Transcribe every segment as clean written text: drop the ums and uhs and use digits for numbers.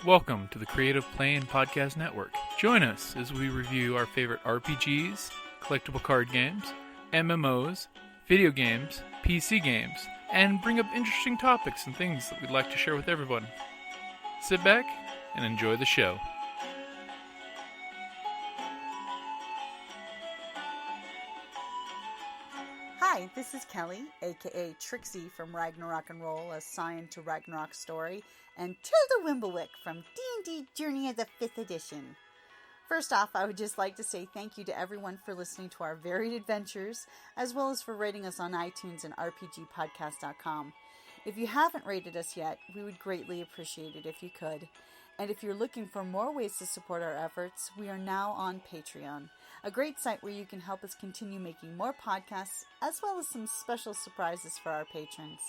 Welcome to the Creative Play and Podcast Network. Join us as we review our favorite RPGs, collectible card games, MMOs, video games, PC games, and bring up interesting topics and things that we'd like to share with everyone. Sit back and enjoy the show. Hi, this is Kelly, aka Trixie from Ragnarok and Roll, a Scion to Ragnarok story, and Tilda Wimblewick from D&D Journey of the 5th Edition. First off, I would just like to say thank you to everyone for listening to our varied adventures, as well as for rating us on iTunes and rpgpodcast.com. If you haven't rated us yet, we would greatly appreciate it if you could. And if you're looking for more ways to support our efforts, we are now on Patreon, a great site where you can help us continue making more podcasts, as well as some special surprises for our patrons.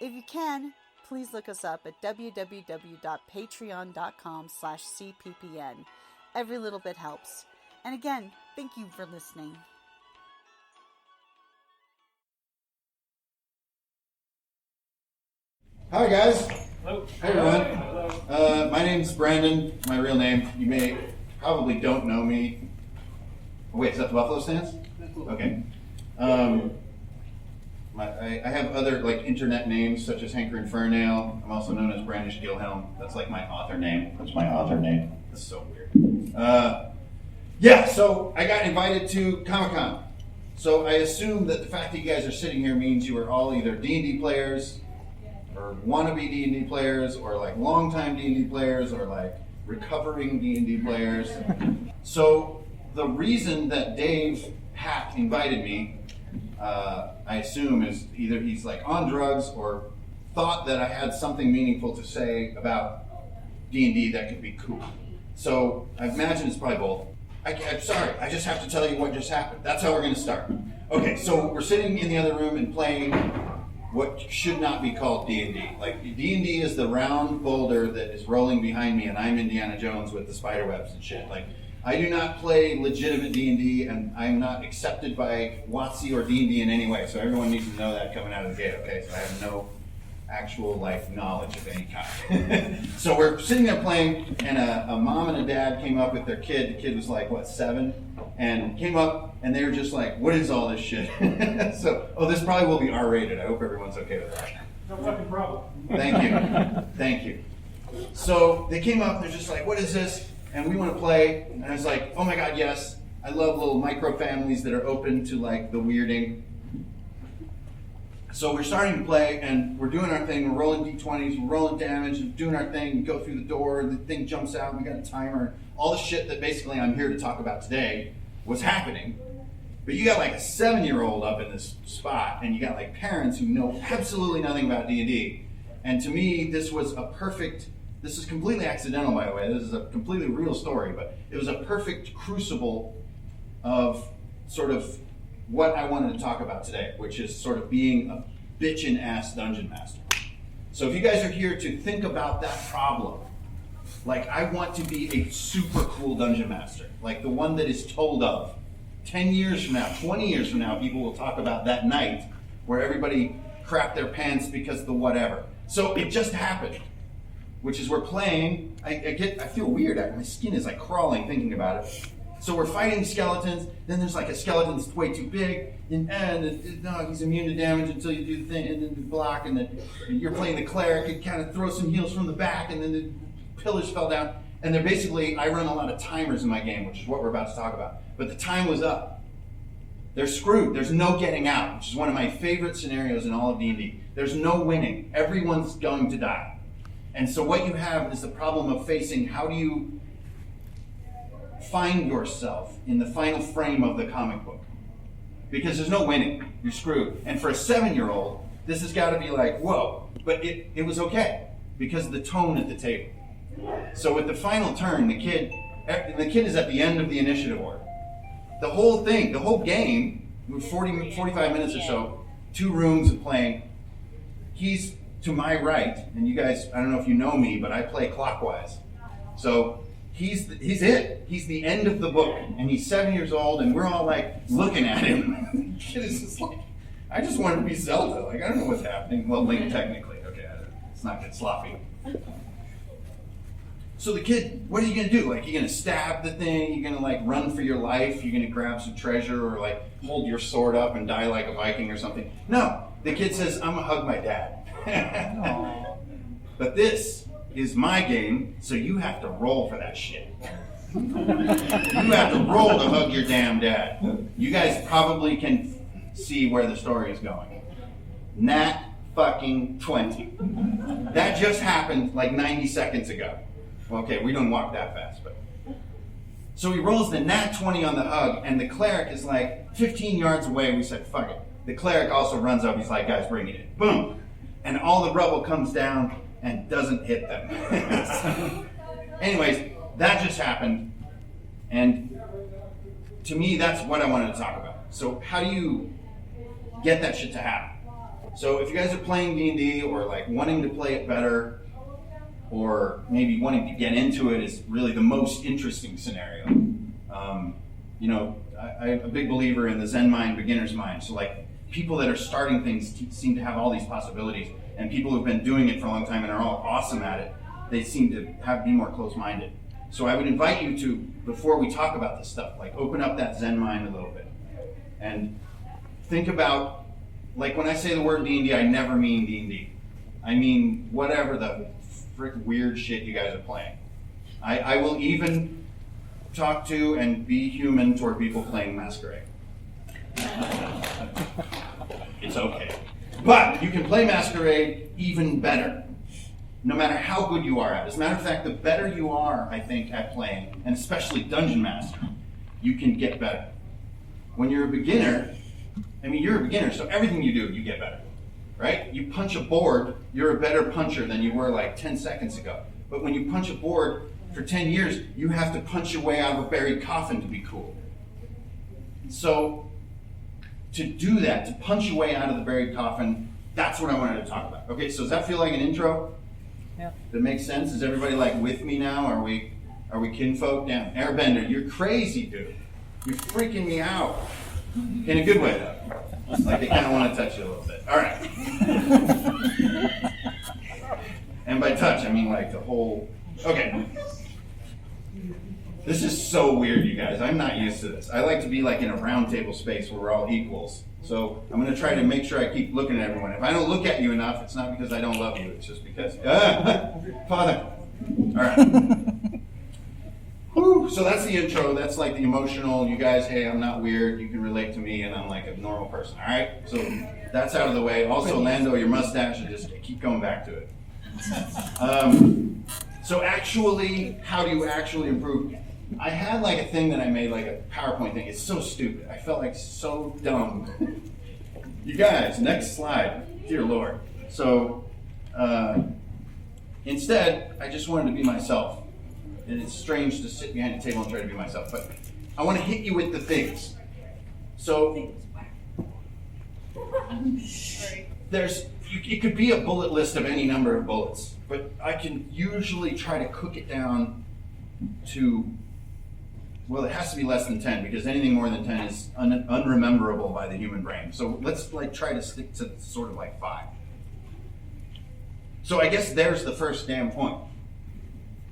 If you can, please look us up at www.patreon.com/cppn. Every little bit helps. And again, thank you for listening. Hi guys. Hello. Hey everyone. Hello. My name's Brandon. My real name. You may probably don't know me. Oh, wait, is that the Buffalo Stance? Okay. I have other internet names such as Hankerin Ferinale. I'm also known as Brandish Gilhelm. That's like my author name. That's my author name. That's so weird. So I got invited to Comic-Con. So I assume that the fact that you guys are sitting here means you are all either D&D players, or wannabe D&D players, or longtime D&D players, or recovering D&D players. So the reason that Dave Hack invited me, I assume, is either he's on drugs or thought that I had something meaningful to say about D&D that could be cool. So I imagine it's probably both. I'm sorry, I just have to tell you what just happened. That's how we're going to start. Okay, so we're sitting in the other room and playing what should not be called D&D. D&D is the round boulder that is rolling behind me, and I'm Indiana Jones with the spider webs and shit. I do not play legitimate D&D, and I'm not accepted by WotC or D&D in any way. So everyone needs to know that coming out of the gate. Okay, so I have no actual knowledge of any kind. So we're sitting there playing, and a mom and a dad came up with their kid. The kid was 7, and came up, and they were just what is all this shit? So, this probably will be R-rated. I hope everyone's okay with that. No fucking problem. Thank you. So they came up, they're just what is this? And we want to play. And I was oh my God, yes. I love little micro families that are open to the weirding. So we're starting to play, and we're doing our thing. We're rolling d20s, we're rolling damage, and doing our thing. We go through the door, the thing jumps out, we got a timer. All the shit that basically I'm here to talk about today was happening. But you got a 7-year-old up in this spot, and you got parents who know absolutely nothing about D&D. And to me, this was this is completely accidental, by the way. This is a completely real story, but it was a perfect crucible of sort of what I wanted to talk about today, which is sort of being a bitchin' ass dungeon master. So if you guys are here to think about that problem, I want to be a super cool dungeon master, the one that is told of. 10 years from now, 20 years from now, people will talk about that night where everybody crapped their pants because of the whatever. So it just happened, which is we're playing. I feel weird. My skin is crawling thinking about it. So we're fighting skeletons. Then there's a skeleton that's way too big, and he's immune to damage until you do the thing, and then you block, and then you're playing the cleric and kind of throw some heals from the back, and then the pillars fell down. And they're basically, I run a lot of timers in my game, which is what we're about to talk about. But the time was up. They're screwed. There's no getting out, which is one of my favorite scenarios in all of D&D. There's no winning. Everyone's going to die. And so what you have is the problem of facing, how do you find yourself in the final frame of the comic book? Because there's no winning. You're screwed. And for a 7-year-old, this has got to be whoa. But it was okay, because of the tone at the table. So with the final turn, the kid is at the end of the initiative order. The whole thing, the whole game, 45 minutes or so, 2 rooms of playing. He's to my right, and you guys, I don't know if you know me, but I play clockwise. So he's it. He's the end of the book, and he's 7 years old, and we're all looking at him. The kid is just I just wanted to be Zelda. I don't know what's happening. Well, Link technically. Okay, let's not get sloppy. So the kid, what are you going to do? Like, you're going to stab the thing? You're going to, like, run for your life? You're going to grab some treasure or, like, hold your sword up and die like a Viking or something? No. The kid says, I'm going to hug my dad. But this is my game, so you have to roll for that shit. You have to roll to hug your damn dad. You guys probably can see where the story is going. Nat fucking 20. That just happened like 90 seconds ago. Okay, we don't walk that fast, but. So he rolls the nat 20 on the hug, and the cleric is like 15 yards away. We said, fuck it. The cleric also runs up. He's like, guys, bring it in. Boom. And all the rubble comes down and doesn't hit them. Anyways, that just happened. And to me, that's what I wanted to talk about. So how do you get that shit to happen? So if you guys are playing D&D or like wanting to play it better, or maybe wanting to get into it is really the most interesting scenario. I'm a big believer in the Zen mind, beginner's mind. So like people that are starting things seem to have all these possibilities, and people who've been doing it for a long time and are all awesome at it, they seem to be more close-minded. So I would invite you to, before we talk about this stuff, like open up that Zen mind a little bit and think about, like when I say the word D&D, I never mean D&D. I mean whatever the frick weird shit you guys are playing. I will even talk to and be human toward people playing Masquerade. It's okay. But you can play Masquerade even better, no matter how good you are at it. As a matter of fact, the better you are, I think, at playing, and especially Dungeon Master, you can get better. When you're a beginner, you're a beginner, so everything you do, you get better. Right? You punch a board, you're a better puncher than you were like 10 seconds ago. But when you punch a board for 10 years, you have to punch your way out of a buried coffin to be cool. So to do that, to punch your way out of the buried coffin, that's what I wanted to talk about. Okay, so does that feel like an intro? Yeah. That makes sense? Is everybody like with me now? Are we kinfolk? Damn, Airbender, you're crazy, dude. You're freaking me out. In a good way, though. Like they kind of want to touch you a little bit. All right. And by touch, I mean like the whole. Okay. This is so weird, you guys. I'm not used to this. I like to be like in a round table space where we're all equals. So I'm going to try to make sure I keep looking at everyone. If I don't look at you enough, it's not because I don't love you. It's just because. Father. All right. Whew. So that's the intro. That's like the emotional. You guys, hey, I'm not weird. You can relate to me, and I'm like a normal person. All right. So that's out of the way. Also, Lando, your mustache, and just keep going back to it. So actually, how do you actually improve? I had like a thing that I made, like a PowerPoint thing. It's so stupid. I felt like so dumb. You guys, next slide. Dear Lord. So instead, I just wanted to be myself. And it's strange to sit behind a table and try to be myself, but I want to hit you with the things. So it could be a bullet list of any number of bullets, but I can usually try to cook it down to, well, it has to be less than 10 because anything more than 10 is unrememberable by the human brain. So let's like try to stick to sort of like 5. So I guess there's the first damn point.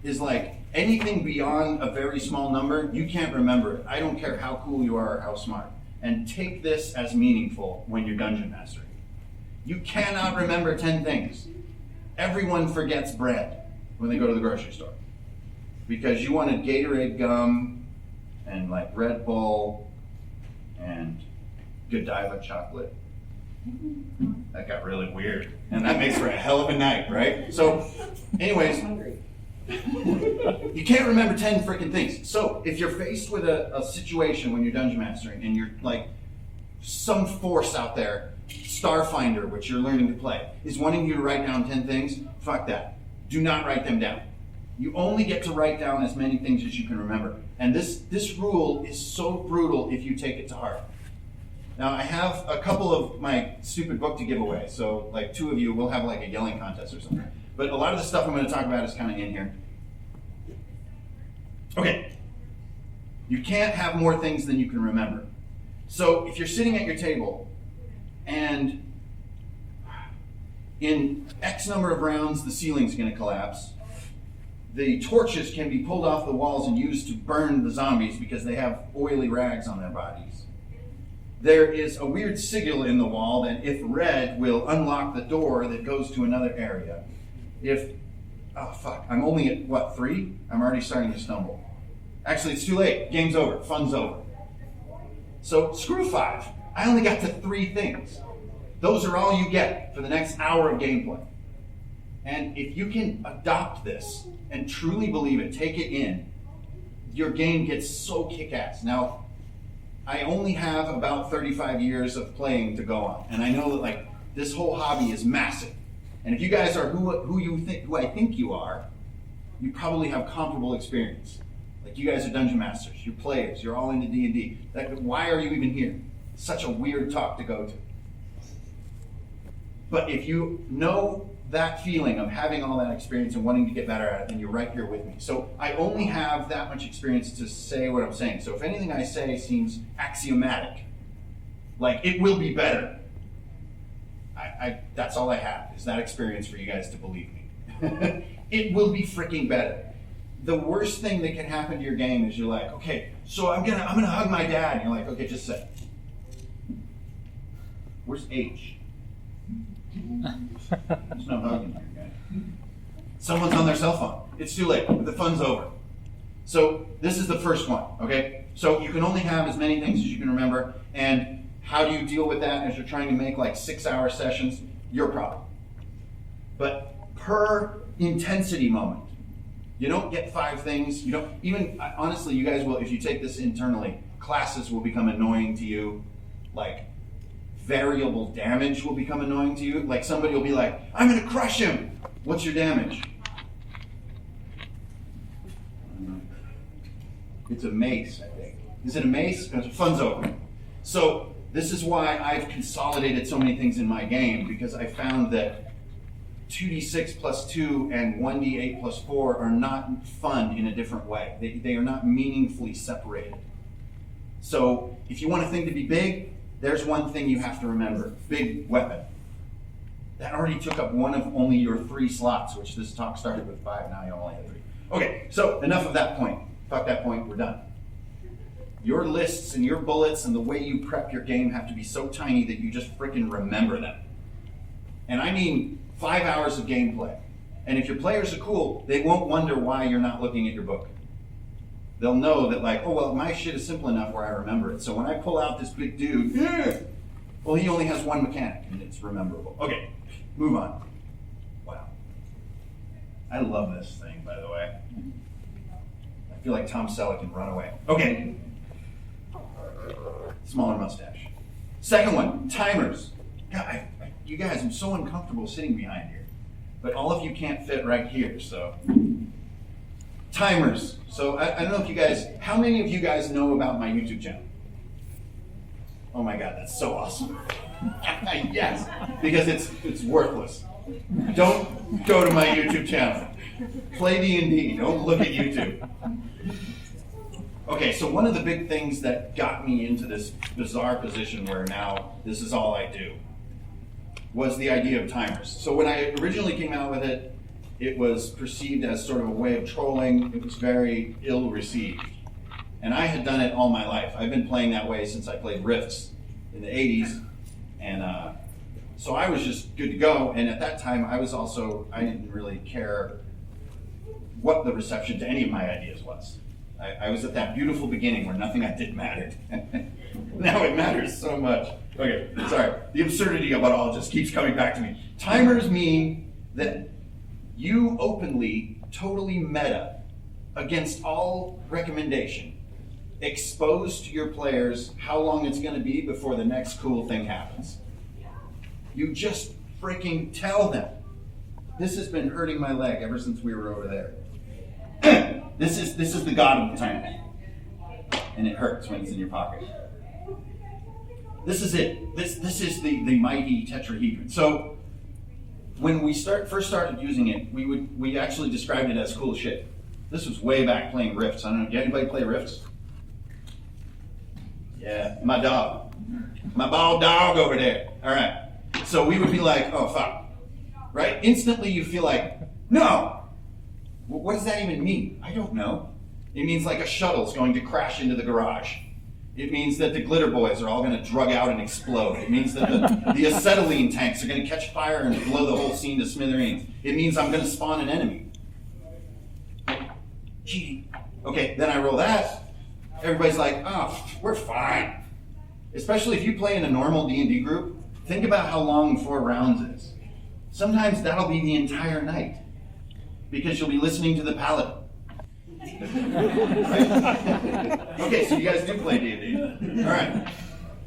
Is like anything beyond a very small number, you can't remember it. I don't care how cool you are or how smart. And take this as meaningful when you're dungeon mastering. You cannot remember 10 things. Everyone forgets bread when they go to the grocery store. Because you wanted Gatorade gum and like Red Bull and Godiva chocolate. That got really weird. And that makes for a hell of a night, right? So, anyways, you can't remember 10 freaking things. So if you're faced with a situation when you're dungeon mastering and you're like some force out there, Starfinder, which you're learning to play, is wanting you to write down 10 things, fuck that. Do not write them down. You only get to write down as many things as you can remember. And this rule is so brutal if you take it to heart. Now I have a couple of my stupid book to give away. So like 2 of you will have like a yelling contest or something. But a lot of the stuff I'm going to talk about is kind of in here. Okay. You can't have more things than you can remember. So if you're sitting at your table and in X number of rounds the ceiling's going to collapse, the torches can be pulled off the walls and used to burn the zombies because they have oily rags on their bodies. There is a weird sigil in the wall that, if read, will unlock the door that goes to another area. Oh fuck, I'm only at, what, 3? I'm already starting to stumble. Actually, it's too late. Game's over. Fun's over. So, screw 5. I only got to 3 things. Those are all you get for the next hour of gameplay. And if you can adopt this and truly believe it, take it in, your game gets so kick-ass. Now, I only have about 35 years of playing to go on, and I know that like this whole hobby is massive. And if you guys are who I think you are, you probably have comparable experience. Like you guys are dungeon masters, you're players, you're all into D&D. Why are you even here? Such a weird talk to go to. But if you know that feeling of having all that experience and wanting to get better at it, then you're right here with me. So I only have that much experience to say what I'm saying. So if anything I say seems axiomatic, like it will be better, that's all I have, is that experience for you guys to believe me. It will be freaking better. The worst thing that can happen to your game is you're like, okay, so I'm gonna hug my dad. And you're like, okay, just say. Where's H? There's no hugging here, guys. Someone's on their cell phone. It's too late. The fun's over. So this is the first one, okay? So you can only have as many things as you can remember, and how do you deal with that as you're trying to make like 6-hour sessions? Your problem. But per intensity moment, you don't get 5 things. You don't even, honestly, you guys will, if you take this internally, classes will become annoying to you. Like, variable damage will become annoying to you. Like somebody will be like, I'm going to crush him. What's your damage? It's a mace, I think. Is it a mace? Fun's over. So this is why I've consolidated so many things in my game, because I found that 2d6 plus 2 and 1d8 plus 4 are not fun in a different way. They are not meaningfully separated. So if you want a thing to be big, there's one thing you have to remember. Big weapon. That already took up one of only your 3 slots, which this talk started with 5, now you only have 3. Okay, so enough of that point. Fuck that point, we're done. Your lists and your bullets and the way you prep your game have to be so tiny that you just freaking remember them. And I mean 5 hours of gameplay. And if your players are cool, they won't wonder why you're not looking at your book. They'll know that like, oh, well, my shit is simple enough where I remember it. So when I pull out this big dude, well, he only has 1 mechanic, and it's rememberable. Okay, move on. Wow. I love this thing, by the way. I feel like Tom Selleck in Runaway. Okay. Smaller mustache. Second one, timers. God, you guys, I'm so uncomfortable sitting behind here. But all of you can't fit right here, so... Timers. So I don't know if you guys, how many of you guys know about my YouTube channel? Oh my God, that's so awesome. Yes, because it's worthless. Don't go to my YouTube channel. Play D&D, don't look at YouTube. Okay, so one of the big things that got me into this bizarre position where now this is all I do was the idea of timers. So when I originally came out with it, it was perceived as sort of a way of trolling. It was very ill received. And I had done it all my life. I've been playing that way since I played Rifts in the 80s. And so I was just good to go. And at that time, I didn't really care what the reception to any of my ideas was. I was at that beautiful beginning where nothing I did mattered. Now it matters so much. Okay, sorry. The absurdity of it all just keeps coming back to me. Timers mean that you openly, totally meta, against all recommendation, expose to your players how long it's going to be before the next cool thing happens. You just freaking tell them. This has been hurting my leg ever since we were over there. This is the god of the timer. And it hurts when it's in your pocket. This is it. This is the mighty tetrahedron. So when we first started using it, we actually described it as cool shit. This was way back playing Rifts. I don't know, did anybody play Rifts? Yeah, my dog. My bald dog over there. All right. So we would be like, oh, fuck. Right? Instantly you feel like, no, What does that even mean? I don't know. It means like a shuttle's going to crash into the garage. It means that the glitter boys are all going to drug out and explode. It means that the acetylene tanks are going to catch fire and blow the whole scene to smithereens. It means I'm going to spawn an enemy. Cheating. Okay, then I roll that. Everybody's like, oh, we're fine. Especially if you play in a normal D&D group, think about how long 4 rounds is. Sometimes that'll be the entire night because you'll be listening to the paladin. Right? Okay, so you guys do play D&D. All right.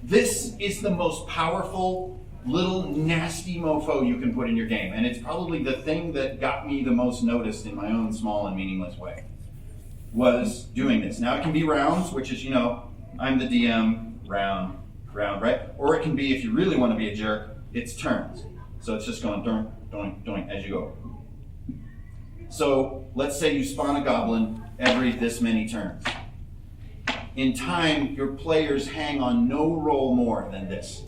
This is the most powerful little nasty mofo you can put in your game, and it's probably the thing that got me the most noticed in my own small and meaningless way, was doing this. Now it can be rounds, which is, I'm the DM, round, right? Or it can be, if you really want to be a jerk, it's turns. So it's just going doink, doink, doink as you go. So let's say you spawn a goblin every this many turns. In time, your players hang on no roll more than this.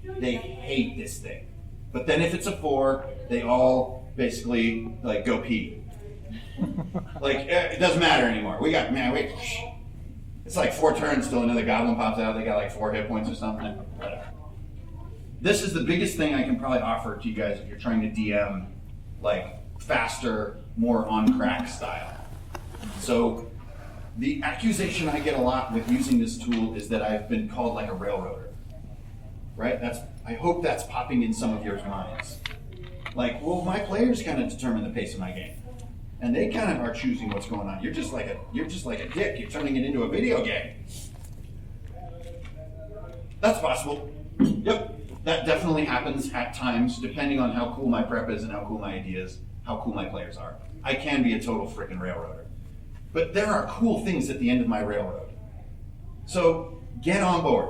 They hate this thing. But then if it's a 4, they all basically go pee. It doesn't matter anymore. It's like 4 turns till another goblin pops out. They got like 4 hit points or something. Whatever. This is the biggest thing I can probably offer to you guys if you're trying to DM faster, more on crack style. So the accusation I get a lot with using this tool is that I've been called like a railroader. Right? I hope that's popping in some of your minds. My players kind of determine the pace of my game. And they kind of are choosing what's going on. You're just like a dick. You're turning it into a video game. That's possible. Yep. That definitely happens at times, depending on how cool my prep is and how cool my ideas, how cool my players are. I can be a total freaking railroader. But there are cool things at the end of my railroad. So get on board.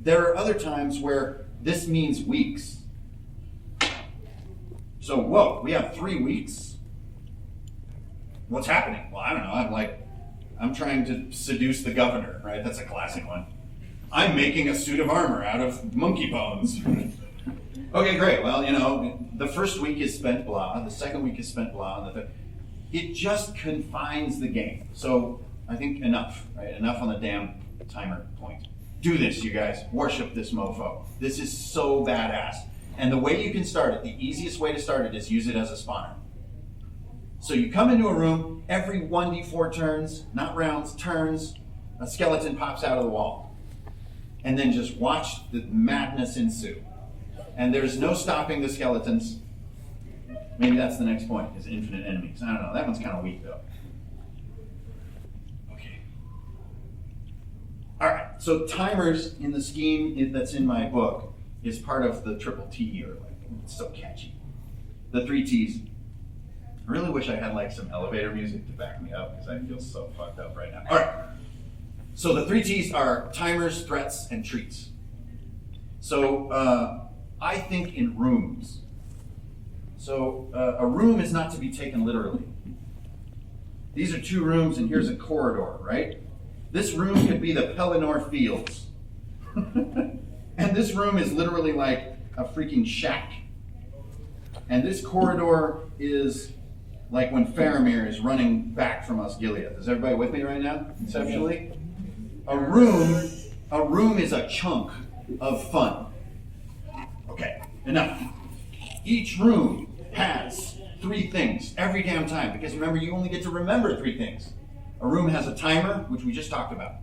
There are other times where this means weeks. So, whoa, we have 3 weeks? What's happening? Well, I don't know. I'm trying to seduce the governor, right? That's a classic one. I'm making a suit of armor out of monkey bones. Okay, great. Well, the first week is spent blah, the second week is spent blah, and the third. It just confines the game. So I think enough, right? Enough on the damn timer point. Do this, you guys. Worship this mofo. This is so badass. And the way you can start it, the easiest way to start it is use it as a spawner. So you come into a room, every 1d4 turns, not rounds, turns, a skeleton pops out of the wall. And then just watch the madness ensue. And there's no stopping the skeletons. Maybe that's the next point, is infinite enemies. I don't know, that one's kind of weak though. Okay. All right, so timers in the scheme that's in my book is part of the triple T, or it's so catchy. The 3 T's. I really wish I had some elevator music to back me up because I feel so fucked up right now. All right. So the 3 T's are timers, threats, and treats. So I think in rooms. So a room is not to be taken literally. These are 2 rooms and here's a corridor, right? This room could be the Pelennor Fields. And this room is literally like a freaking shack. And this corridor is like when Faramir is running back from Osgiliath. Is everybody with me right now, conceptually? A room is a chunk of fun. Okay, enough. Each room has 3 things every damn time, because remember, you only get to remember 3 things. A room has a timer, which we just talked about.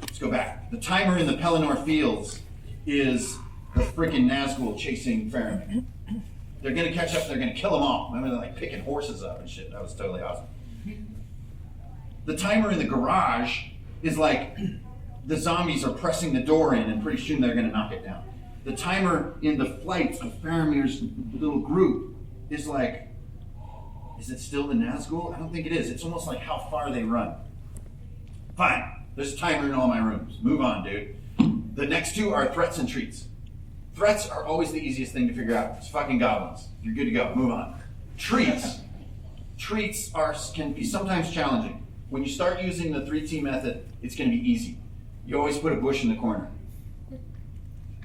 Let's go back. The timer in the Pelennor Fields is the freaking Nazgul chasing Faramir. They're going to catch up, they're going to kill them all. Remember, they're picking horses up and shit. That was totally awesome. The timer in the garage is the zombies are pressing the door in and pretty soon they're going to knock it down. The timer in the flight of Faramir's little group is is it still the Nazgul? I don't think it is. It's almost like how far they run. Fine. There's a timer in all my rooms. Move on, dude. The next 2 are threats and treats. Threats are always the easiest thing to figure out. It's fucking goblins. You're good to go. Move on. Treats. Treats can be sometimes challenging. When you start using the 3T method, it's going to be easy. You always put a bush in the corner.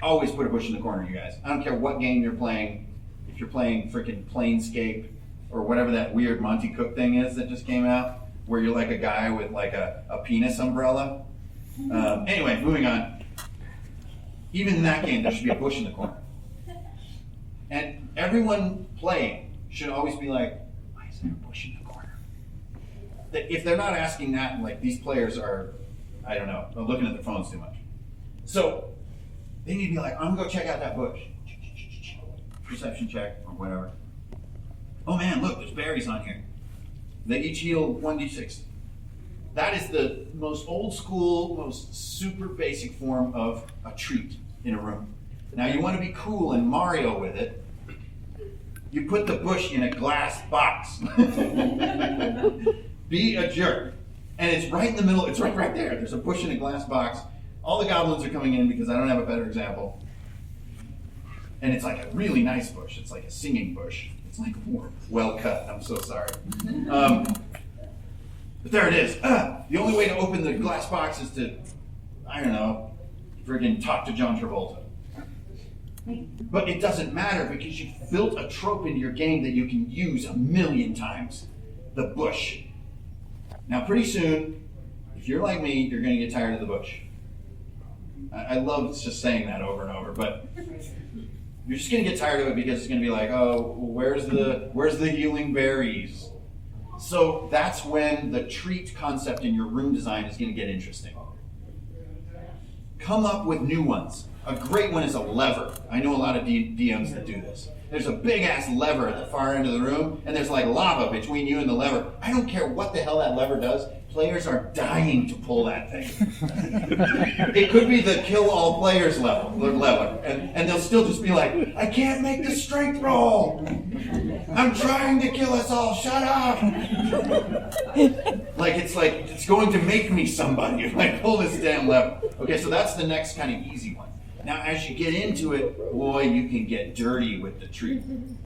Always put a bush in the corner, you guys. I don't care what game you're playing. If you're playing freaking Planescape, or whatever that weird Monty Cook thing is that just came out, where you're like a guy with like a penis umbrella. Anyway, moving on. Even in that game, there should be a bush in the corner. And everyone playing should always be like, why is there a bush in the corner? If they're not asking that, like these players are, I don't know, looking at their phones too much. So they need to be like, I'm gonna go check out that bush. Perception check or whatever. Oh man, look, there's berries on here. They each heal 1d6. That is the most old school, most super basic form of a treat in a room. Now you want to be cool and Mario with it. You put the bush in a glass box. Be a jerk. And it's right in the middle, it's right there. There's a bush in a glass box. All the goblins are coming in because I don't have a better example. And it's like a really nice bush. It's like a singing bush. It's like well cut. I'm so sorry. But there it is. The only way to open the glass box is to, I don't know, friggin' talk to John Travolta. But it doesn't matter because you've built a trope into your game that you can use 1,000,000 times. The bush. Now pretty soon, if you're like me, you're going to get tired of the bush. I love just saying that over and over, but you're just going to get tired of it because it's going to be like, oh, where's the healing berries? So that's when the treat concept in your room design is going to get interesting. Come up with new ones. A great one is a lever. I know a lot of DMs that do this. There's a big ass lever at the far end of the room, and there's like lava between you and the lever. I don't care what the hell that lever does. Players are dying to pull that thing. It could be the kill all players lever, and they'll still just be like, I can't make the strength roll. I'm trying to kill us all. Shut up. Like it's going to make me somebody if I pull this damn lever. Okay, so that's the next kind of easy one. Now, as you get into it, boy, you can get dirty with the treat.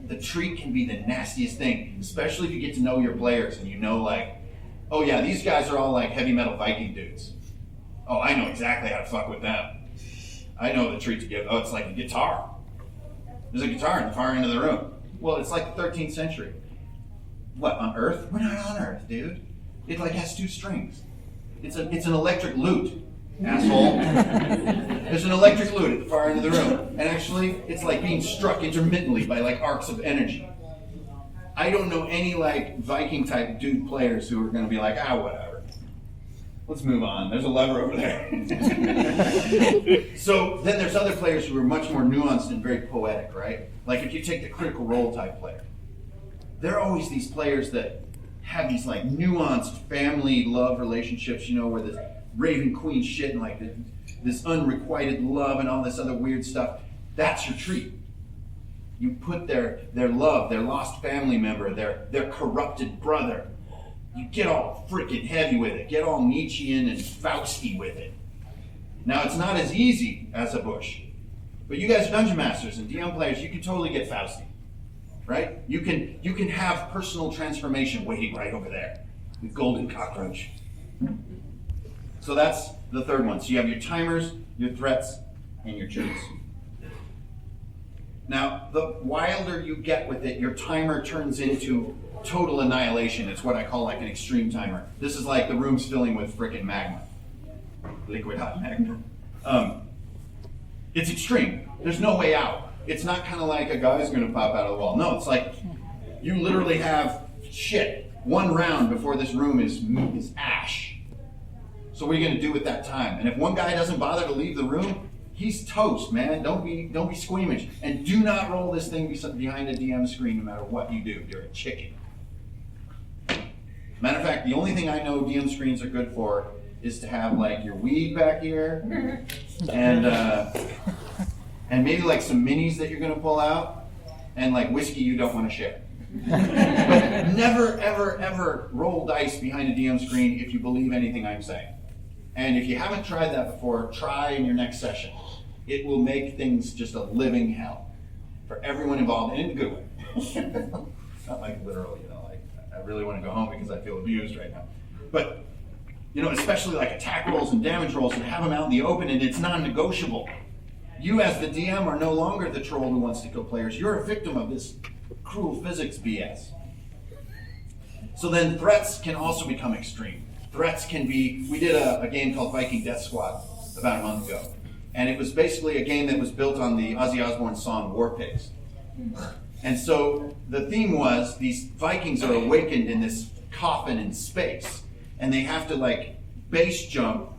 The treat can be the nastiest thing, especially if you get to know your players and you know, like, oh yeah, these guys are all like heavy metal Viking dudes. Oh, I know exactly how to fuck with them. I know the treat to give. Oh, it's like a guitar. There's a guitar in the far end of the room. Well, it's like the 13th century. What, on Earth? We're not on Earth, dude. It like has 2 strings. It's an electric lute. Asshole. There's an electric lute at the far end of the room. And actually, it's like being struck intermittently by like arcs of energy. I don't know any like Viking type dude players who are going to be like, whatever. Let's move on. There's a lever over there. So then there's other players who are much more nuanced and very poetic, right? Like if you take the Critical Role type player, there are always these players that have these like nuanced family love relationships, you know, where this Raven Queen shit and like this unrequited love and all this other weird stuff. That's your treat. You put their love, their lost family member, their corrupted brother. You get all freaking heavy with it. Get all Nietzschean and Fausty with it. Now, it's not as easy as a bush. But you guys Dungeon Masters and DM players, you can totally get Fausty. Right? You can have personal transformation waiting right over there. The golden cockroach. So that's the third one. So you have your timers, your threats, and your treats. Now, the wilder you get with it, your timer turns into total annihilation. It's what I call like an extreme timer. This is like the room's filling with frickin' magma. Liquid hot magma. It's extreme. There's no way out. It's not kind of like a guy's gonna pop out of the wall. No, it's like you literally have shit. 1 round before this room is ash. So what are you gonna do with that time? And if one guy doesn't bother to leave the room, he's toast, man. Don't be squeamish. And do not roll this thing behind a DM screen no matter what you do. You're a chicken. Matter of fact, the only thing I know DM screens are good for is to have like your weed back here and maybe like some minis that you're gonna pull out and like whiskey you don't want to share. But never, ever, ever roll dice behind a DM screen if you believe anything I'm saying. And if you haven't tried that before, try in your next session. It will make things just a living hell for everyone involved, and in a good way. It's not like literal, you know, like I really want to go home because I feel abused right now. But, you know, especially like attack rolls and damage rolls and have them out in the open, and it's non-negotiable. You as the DM are no longer the troll who wants to kill players. You're a victim of this cruel physics BS. So then threats can also become extreme. Threats can be, we did a game called Viking Death Squad about a month ago. And it was basically a game that was built on the Ozzy Osbourne song War Pigs. And so the theme was these Vikings are awakened in this coffin in space. And they have to like base jump.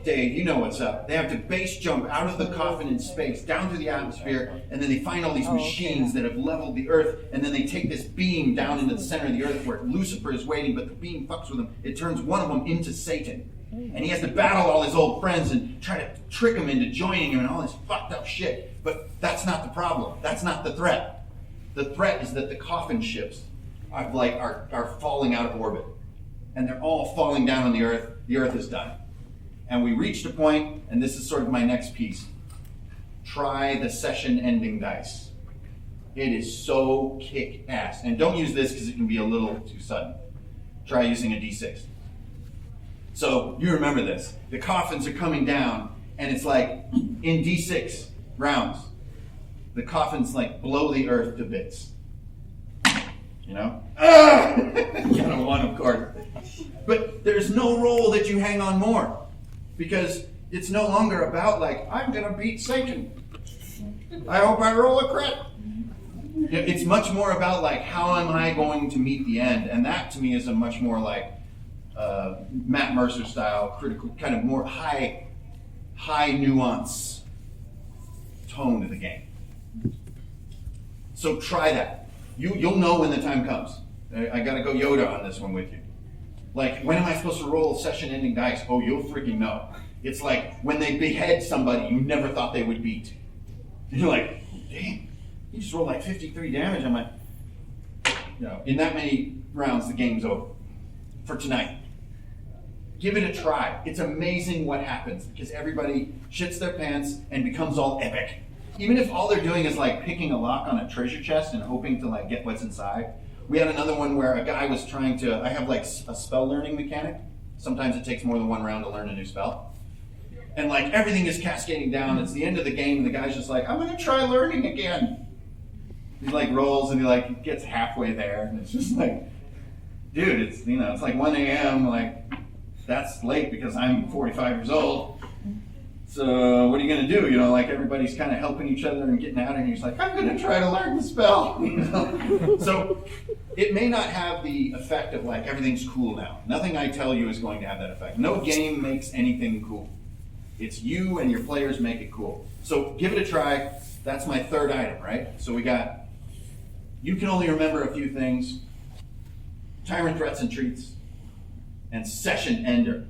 Dave, you know what's up. They have to base jump out of the coffin in space, down through the atmosphere, and then they find all these machines that have leveled the Earth, and then they take this beam down into the center of the Earth where Lucifer is waiting, but the beam fucks with him. It turns one of them into Satan. And he has to battle all his old friends and try to trick them into joining him and all this fucked up shit. But that's not the problem. That's not the threat. The threat is that the coffin ships are falling out of orbit. And they're all falling down on the Earth. The Earth is done. And we reached a point, and this is sort of my next piece. Try the session ending dice. It is so kick-ass. And don't use this because it can be a little too sudden. Try using a D6. So you remember this. The coffins are coming down, and it's like in D6 rounds, the coffins like blow the Earth to bits. You know? Got a one, of course. But there's no roll that you hang on more. Because it's no longer about like, I'm going to beat Satan. I hope I roll a crit. It's much more about like, how am I going to meet the end? And that to me is a much more like Matt Mercer style, critical, kind of more high nuance tone to the game. So try that. You'll know when the time comes. I got to go Yoda on this one with you. Like, when am I supposed to roll session-ending dice? Oh, you'll freaking know. It's like when they behead somebody you never thought they would beat. And you're like, damn, you just rolled like 53 damage. I'm like, you know, in that many rounds, the game's over for tonight. Give it a try. It's amazing what happens because everybody shits their pants and becomes all epic. Even if all they're doing is like picking a lock on a treasure chest and hoping to like get what's inside. We had another one where a guy was trying to, I have like a spell learning mechanic. Sometimes it takes more than one round to learn a new spell. And like everything is cascading down. It's the end of the game and the guy's just like, I'm going to try learning again. He like rolls and he like gets halfway there. And it's just like, dude, it's, you know, it's like 1 a.m. Like that's late because I'm 45 years old. So what are you going to do? You know, like everybody's kind of helping each other and getting out, and he's like, I'm going to try to learn the spell. You know? So it may not have the effect of like everything's cool now. Nothing I tell you is going to have that effect. No game makes anything cool. It's you and your players make it cool. So give it a try. That's my third item, right? So we got, you can only remember a few things. Tyrant threats and treats. And session ender.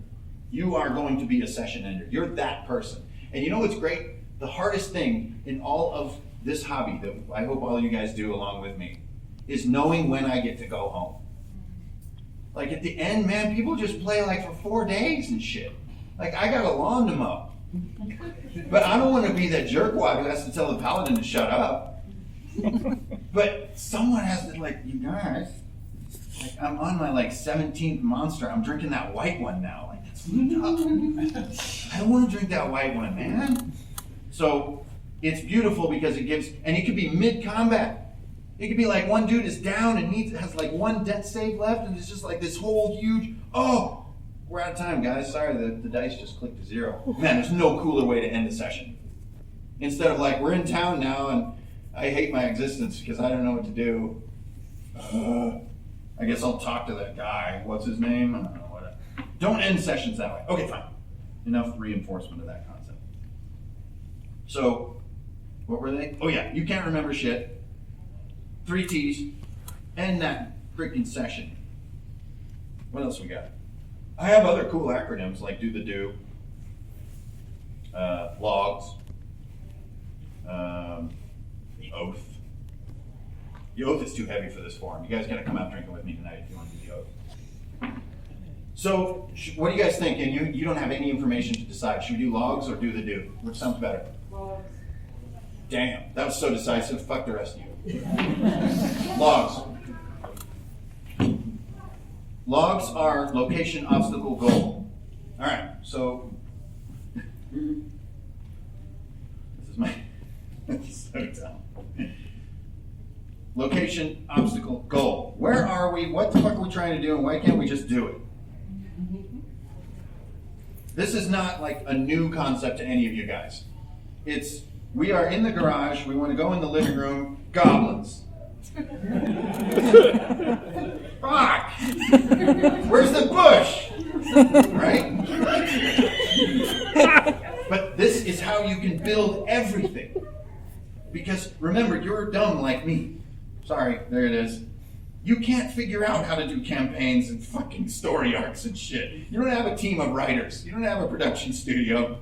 You are going to be a session ender. You're that person. And you know what's great? The hardest thing in all of this hobby that I hope all you guys do along with me is knowing when I get to go home. Like at the end, man, people just play like for 4 days and shit. Like I got a lawn to mow. But I don't want to be that jerkwad who has to tell the paladin to shut up. But someone has to like, you guys, like I'm on my like 17th monster. I'm drinking that white one now. Like that's tough. I don't want to drink that white one, man. So it's beautiful because it gives, and it could be mid-combat. It could be like one dude is down and has like one death save left, and it's just like this whole huge, oh, we're out of time, guys. Sorry, the dice just clicked to 0. Man, there's no cooler way to end the session. Instead of like, we're in town now, and I hate my existence because I don't know what to do. I guess I'll talk to that guy. What's his name? I don't know. Whatever. Don't end sessions that way. Okay, fine. Enough reinforcement of that concept. So, what were they? Oh yeah, you can't remember shit. 3 T's. End that freaking session. What else we got? I have other cool acronyms like do the do, logs, the oath. The oath is too heavy for this forum. You guys got to come out drinking with me tonight if you want to do the oath. So, what do you guys think? And you don't have any information to decide. Should we do logs or do the do? Which sounds better? Logs. Damn, that was so decisive. Fuck the rest of you. Logs. Logs are location, obstacle, goal. All right, so this is my so dumb. Location, obstacle, goal. Where are we? What the fuck are we trying to do? And why can't we just do it? This is not like a new concept to any of you guys. We are in the garage. We want to go in the living room. Goblins. Fuck! Where's the bush? Right? But this is how you can build everything. Because remember, you're dumb like me. Sorry, there it is. You can't figure out how to do campaigns and fucking story arcs and shit. You don't have a team of writers. You don't have a production studio.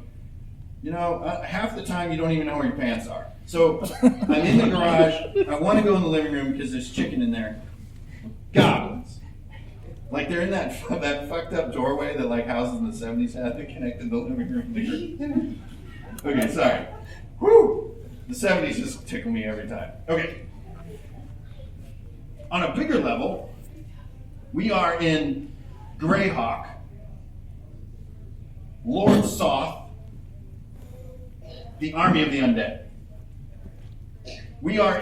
You know, half the time you don't even know where your pants are. So I'm in the garage. I want to go in the living room because there's chicken in there. Goblins. Like they're in that fucked up doorway that like houses in the 70s had that connected the living room. Okay, sorry. Whew! The 70s just tickle me every time. Okay. On a bigger level, we are in Greyhawk, Lord Soth, the Army of the Undead. We are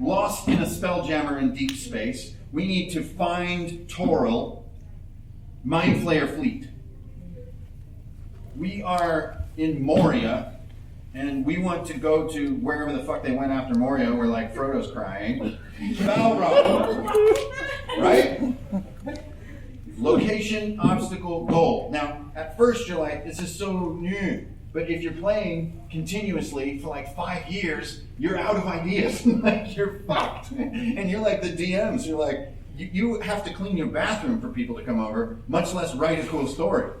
lost in a spelljammer in deep space. We need to find Toril, Mindflayer Fleet. We are in Moria, and we want to go to wherever the fuck they went after Moria, where like Frodo's crying. Balrog. Right? Location, obstacle, goal. Now, at first you're like, this is so new. But if you're playing continuously for like 5 years, you're out of ideas. Like you're fucked. And you're like the DMs. You're like, you have to clean your bathroom for people to come over, much less write a cool story.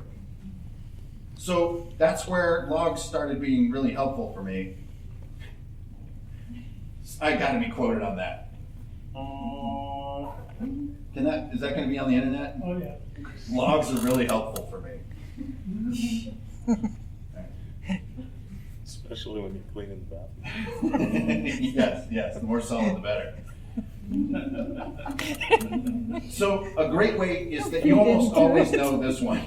So that's where logs started being really helpful for me. I gotta be quoted on that. Is that gonna be on the internet? Oh yeah. Logs are really helpful for me. Especially when you're cleaning the bathroom. Yes, the more solid the better. So a great way is that you almost always know this one.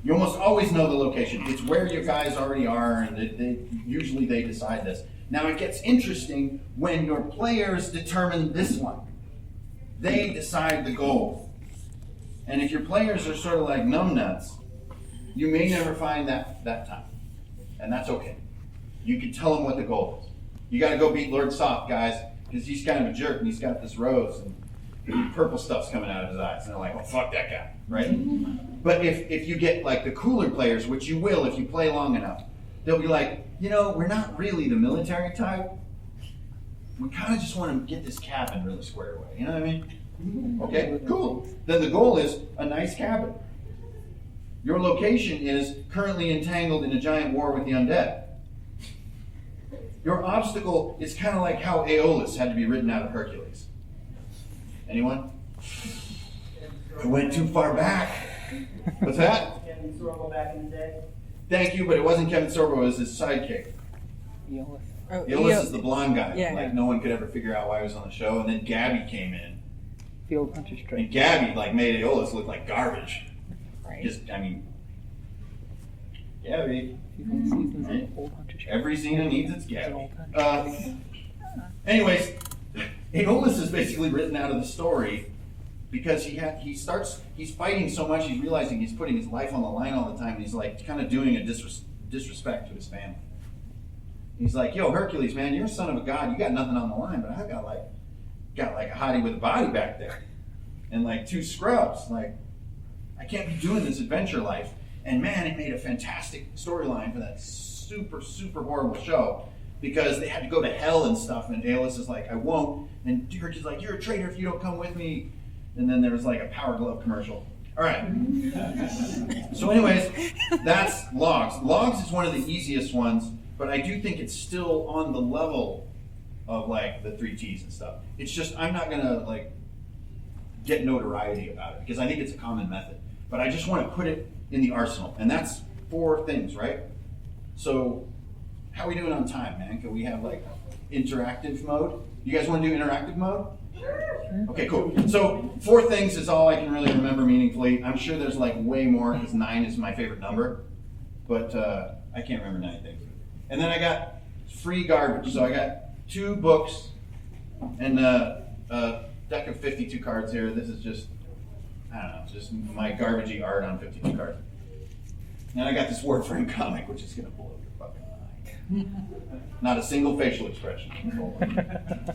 You almost always know the location. It's where your guys already are, and usually they decide this. Now it gets interesting when your players determine this one. They decide the goal. And if your players are sort of like numbnuts, you may never find that time. And that's okay. You can tell them what the goal is. You got to go beat Lord Soft, guys, because he's kind of a jerk and he's got this rose and purple stuff's coming out of his eyes. And they're like, well, fuck that guy, right? But if you get like the cooler players, which you will if you play long enough, they'll be like, we're not really the military type. We kind of just want to get this cabin really squared away. You know what I mean? Okay, cool. Then the goal is a nice cabin. Your location is currently entangled in a giant war with the undead. Your obstacle is kind of like how Aeolus had to be written out of Hercules. Anyone? I went too far back. What's that? Kevin Sorbo back in the day. Thank you, but it wasn't Kevin Sorbo, it was his sidekick. Aeolus is the blonde guy. Yeah. No one could ever figure out why he was on the show. And then Gabby came in. Field Hunter Strike. And Gabby made Aeolus look like garbage. Right. Gabby. Right. Every Xena needs its Gabby. Anyways, Aeolus is basically written out of the story because he's fighting so much, he's realizing he's putting his life on the line all the time, and he's like kind of doing a disrespect to his family. He's like, yo, Hercules, man, you're a son of a god, you got nothing on the line, but I've got like a hottie with a body back there. And like 2 scrubs. Like, I can't be doing this adventure life. And man, it made a fantastic storyline for that super, super horrible show because they had to go to hell and stuff. And Aeolus is like, I won't. And Hercules is like, you're a traitor if you don't come with me. And then there was like a Power Glove commercial. All right. So anyways, that's logs. Logs is one of the easiest ones, but I do think it's still on the level of like the 3 T's and stuff. It's just, I'm not gonna like get notoriety about it because I think it's a common method. But I just want to put it in the arsenal. And that's 4 things, right? So how are we doing on time, man? Can we have like interactive mode? You guys want to do interactive mode? Sure. Okay, cool. So 4 things is all I can really remember meaningfully. I'm sure there's like way more because 9 is my favorite number. But I can't remember 9 things. And then I got free garbage. So I got 2 books and a deck of 52 cards here. This is just, I don't know, just my garbagey art on 52 cards. And I got this Warframe comic, which is going to blow your fucking mind. Not a single facial expression.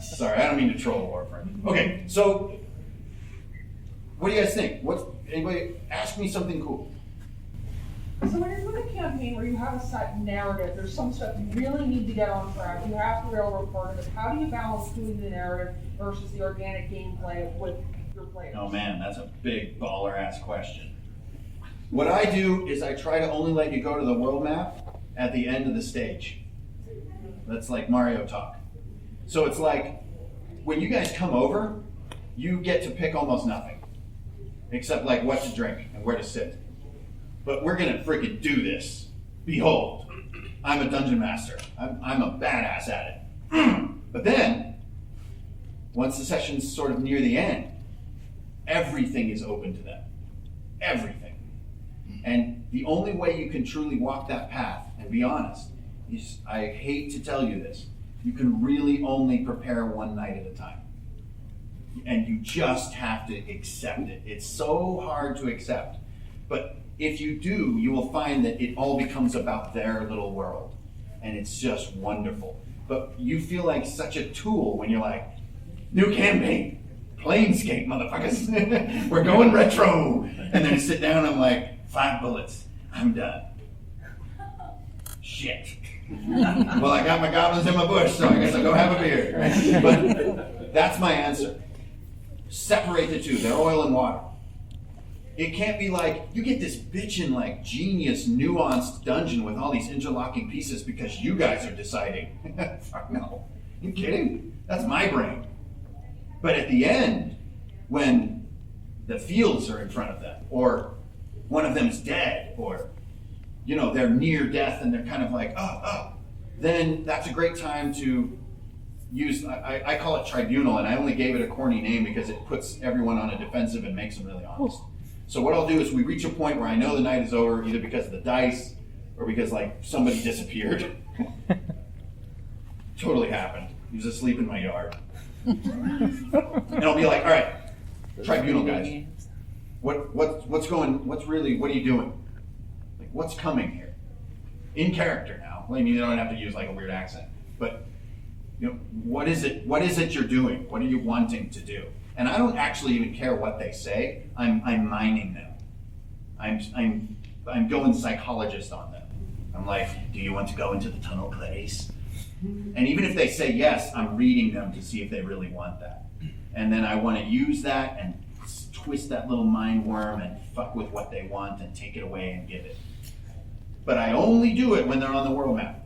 Sorry, I don't mean to troll Warframe. Okay, so what do you guys think? Anybody ask me something cool? So when you're doing a campaign where you have a set narrative, there's some stuff you really need to get on track, you have to railroad part of it. How do you balance doing the narrative versus the organic gameplay with your players? Oh man, that's a big baller-ass question. What I do is I try to only let you go to the world map at the end of the stage. That's like Mario talk. So it's like, when you guys come over, you get to pick almost nothing. Except like what to drink and where to sit. But we're gonna freaking do this. Behold, I'm a dungeon master. I'm a badass at it. But then, once the session's sort of near the end, everything is open to them. Everything. And the only way you can truly walk that path, and be honest, is, I hate to tell you this, you can really only prepare one night at a time. And you just have to accept it. It's so hard to accept. But if you do, you will find that it all becomes about their little world. And it's just wonderful. But you feel like such a tool when you're like, new campaign, Planescape, motherfuckers. We're going retro. And then I sit down, I'm like, 5 bullets, I'm done. Shit. Well, I got my goblins in my bush, so I guess I'll go have a beer. But that's my answer. Separate the two, they're oil and water. It can't be like, you get this bitchin' like genius, nuanced dungeon with all these interlocking pieces because you guys are deciding. Fuck no. You kidding? That's my brain. But at the end, when the fields are in front of them, or one of them is dead, or they're near death and they're kind of like, then that's a great time to use, I call it tribunal, and I only gave it a corny name because it puts everyone on a defensive and makes them really honest. So what I'll do is we reach a point where I know the night is over, either because of the dice or because like somebody disappeared. Totally happened. He was asleep in my yard. And I'll be like, all right, tribunal guys, what are you doing? Like, what's coming here? In character now. I mean, you don't have to use like a weird accent, but what is it you're doing? What are you wanting to do? And I don't actually even care what they say. I'm mining them. I'm going psychologist on them. I'm like, do you want to go into the tunnel place? And even if they say yes, I'm reading them to see if they really want that. And then I want to use that and twist that little mind worm and fuck with what they want and take it away and give it. But I only do it when they're on the world map.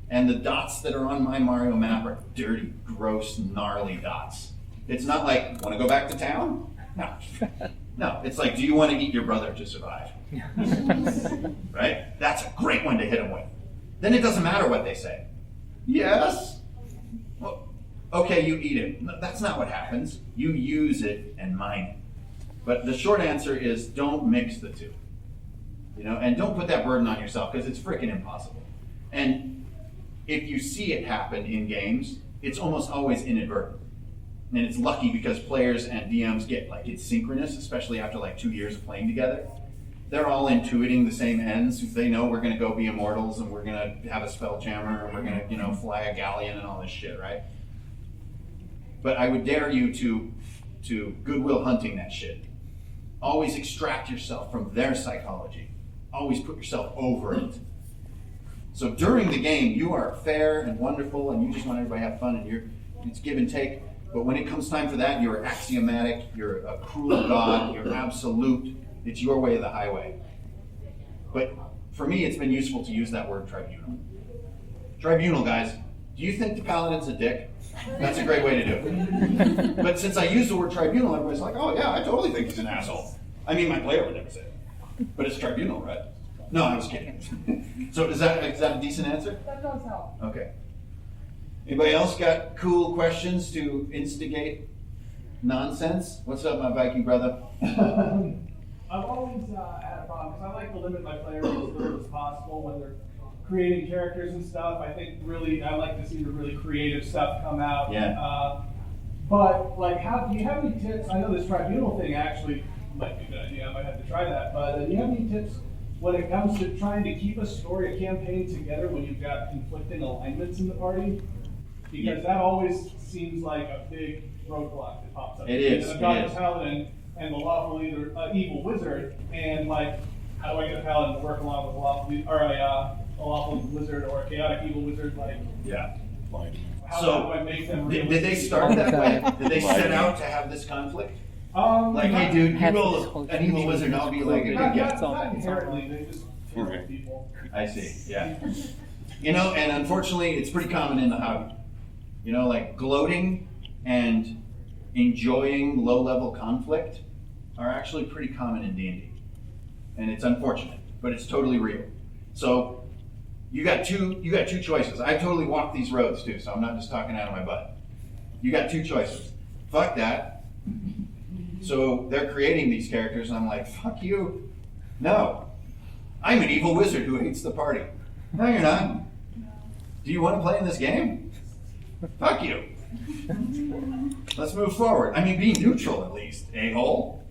And the dots that are on my Mario map are dirty, gross, gnarly dots. It's not like, want to go back to town? No. No, it's like, do you want to eat your brother to survive? Right? That's a great one to hit them with. Then it doesn't matter what they say. Yes? Well, okay, you eat it. No, that's not what happens. You use it and mine it. But the short answer is don't mix the two. And don't put that burden on yourself because it's freaking impossible. And if you see it happen in games, it's almost always inadvertent. And it's lucky because players and DMs get like it's synchronous, especially after like 2 years of playing together. They're all intuiting the same ends. They know we're going to go be immortals and we're going to have a spelljammer and we're going to, fly a galleon and all this shit, right? But I would dare you to Goodwill Hunting that shit. Always extract yourself from their psychology. Always put yourself over it. So during the game, you are fair and wonderful and you just want everybody to have fun and it's give and take. But when it comes time for that, you're axiomatic, you're a cruel god, you're absolute. It's your way or the highway. But for me, it's been useful to use that word tribunal. Tribunal, guys. Do you think the paladin's a dick? That's a great way to do it. But since I use the word tribunal, everybody's like, oh yeah, I totally think he's an asshole. I mean, my player would never say it. But it's tribunal, right? No, I was kidding. So is that a decent answer? That does help. Okay. Anybody else got cool questions to instigate nonsense? What's up, my Viking brother? I'm always at a problem because I like to limit my players as little as possible when they're creating characters and stuff. I think really I like to see the really creative stuff come out. Yeah. But like, do you have any tips? I know this tribunal thing actually might be a good idea. I might have to try that. But do you have any tips when it comes to trying to keep a story, a campaign together when you've got conflicting alignments in the party? Because that always seems like a big roadblock that pops up. It is. I've got a paladin and the lawful evil wizard, and like, how do I get a paladin to work along with a lawful wizard or a chaotic evil wizard? Like, Yeah. how So, do I make them Did they start that way? Did they set out to have this conflict? Like, hey, dude, you Have this will whole an evil wizard, I'll be like a good Not guy. not inherently, they just throw people. I see, yeah. You know, and unfortunately, it's pretty common in the hobby. You know, like gloating and enjoying low-level conflict are actually pretty common in D&D. And it's unfortunate, but it's totally real. So you got two choices. I totally walked these roads too, so I'm not just talking out of my butt. You got two choices. Fuck that. So they're creating these characters, and I'm like, fuck you. No. I'm an evil wizard who hates the party. No, you're not. Do you want to play in this game? Fuck you. Let's move forward. I mean, be neutral at least, a-hole.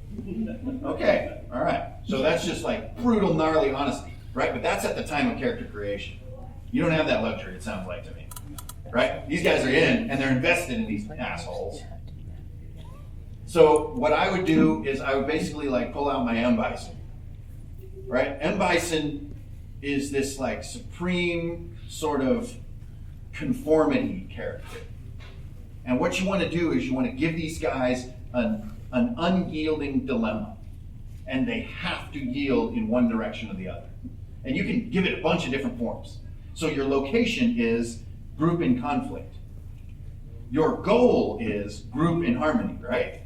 Okay, all right. So that's just like brutal, gnarly honesty, right? But that's at the time of character creation. You don't have that luxury, it sounds like to me, right? These guys are in, and they're invested in these assholes. So what I would do is I would basically like pull out my M. Bison, right? M. Bison is this like supreme sort of conformity character. And what you want to do is you want to give these guys an unyielding dilemma. And they have to yield in one direction or the other. And you can give it a bunch of different forms. So your location is group in conflict. Your goal is group in harmony, right?